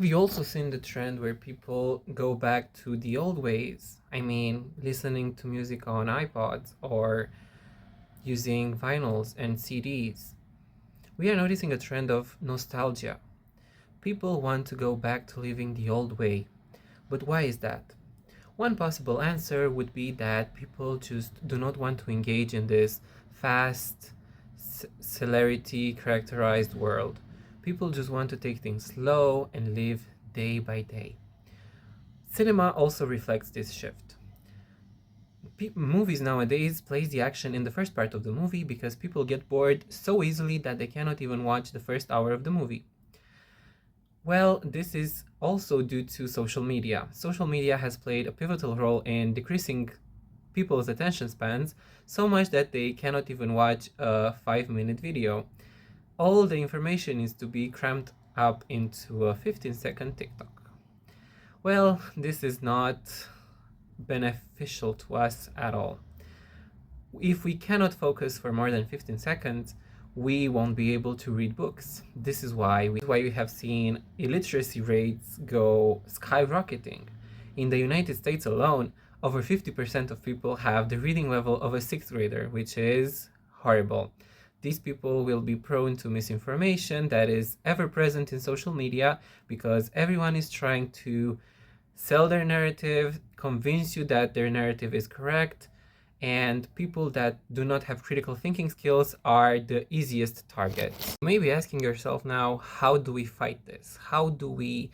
Have you also seen the trend where people go back to the old ways? I mean, listening to music on iPods or using vinyls and CDs. We are noticing a trend of nostalgia. People want to go back to living the old way. But why is that? One possible answer would be that people just do not want to engage in this fast, celerity characterized world. People just want to take things slow and live day by day. Cinema also reflects this shift. Movies nowadays place the action in the first part of the movie because people get bored so easily that they cannot even watch the first hour of the movie. Well, this is also due to social media. Social media has played a pivotal role in decreasing people's attention spans so much that they cannot even watch a 5-minute video. All the information needs to be crammed up into a 15-second TikTok. Well, this is not beneficial to us at all. If we cannot focus for more than 15 seconds, we won't be able to read books. This is why we have seen illiteracy rates go skyrocketing. In the United States alone, over 50% of people have the reading level of a 6th grader, which is horrible. These people will be prone to misinformation that is ever present in social media because everyone is trying to sell their narrative, convince you that their narrative is correct, and people that do not have critical thinking skills are the easiest targets. You may be asking yourself now, how do we fight this? How do we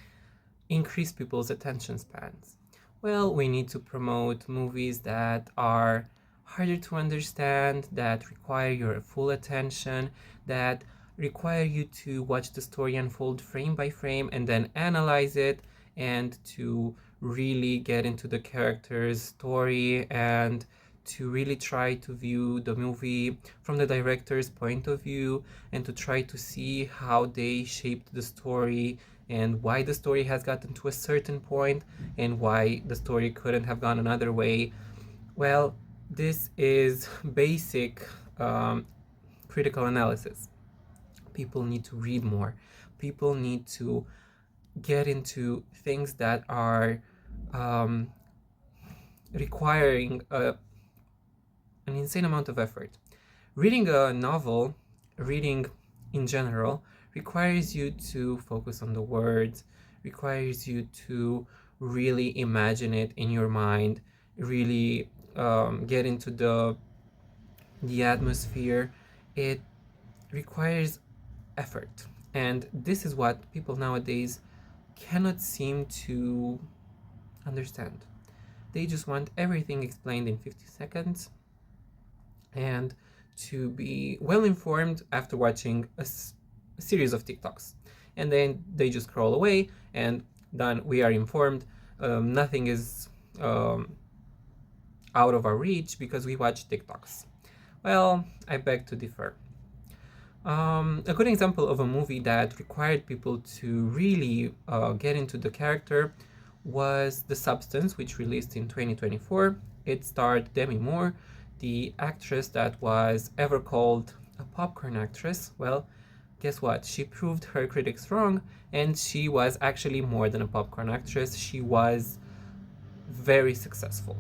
increase people's attention spans? Well, we need to promote movies that are harder to understand, that require your full attention, that require you to watch the story unfold frame by frame and then analyze it, and to really get into the character's story and to really try to view the movie from the director's point of view and to try to see how they shaped the story and why the story has gotten to a certain point and why the story couldn't have gone another way. Well, this is basic critical analysis. People need to read more. People need to get into things that are requiring an insane amount of effort. Reading a novel, reading in general, requires you to focus on the words, requires you to really imagine it in your mind, really get into the atmosphere. It requires effort, and this is what people nowadays cannot seem to understand. They just want everything explained in 50 seconds and to be well informed after watching a series of TikToks. And then they just scroll away and then we are informed. Nothing is out of our reach because we watch TikToks. Well, I beg to differ. A good example of a movie that required people to really get into the character was The Substance, which released in 2024. It starred Demi Moore, the actress that was ever called a popcorn actress. Well, guess what? She proved her critics wrong, and she was actually more than a popcorn actress. She was very successful.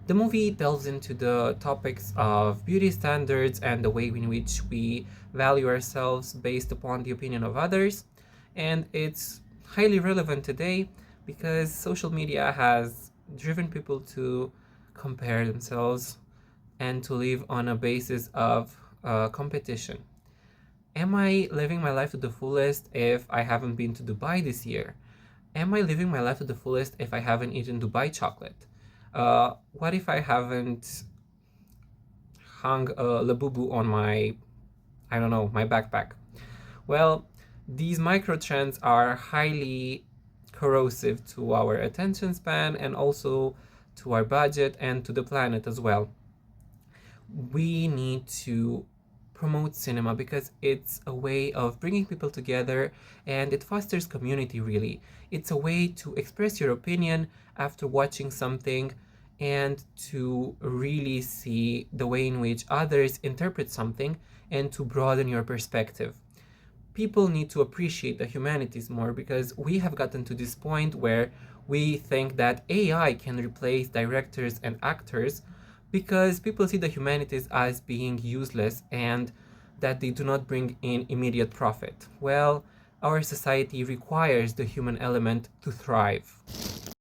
The movie delves into the topics of beauty standards and the way in which we value ourselves based upon the opinion of others. And it's highly relevant today because social media has driven people to compare themselves and to live on a basis of competition. Am I living my life to the fullest if I haven't been to Dubai this year? Am I living my life to the fullest if I haven't eaten Dubai chocolate? What if I haven't hung a Labubu on my, I don't know, my backpack? Well, these micro trends are highly corrosive to our attention span and also to our budget and to the planet as well. We need to promote cinema because it's a way of bringing people together and it fosters community, really. It's a way to express your opinion after watching something and to really see the way in which others interpret something and to broaden your perspective. people need to appreciate the humanities more, because we have gotten to this point where we think that AI can replace directors and actors because people see the humanities as being useless and that they do not bring in immediate profit. Well, our society requires the human element to thrive.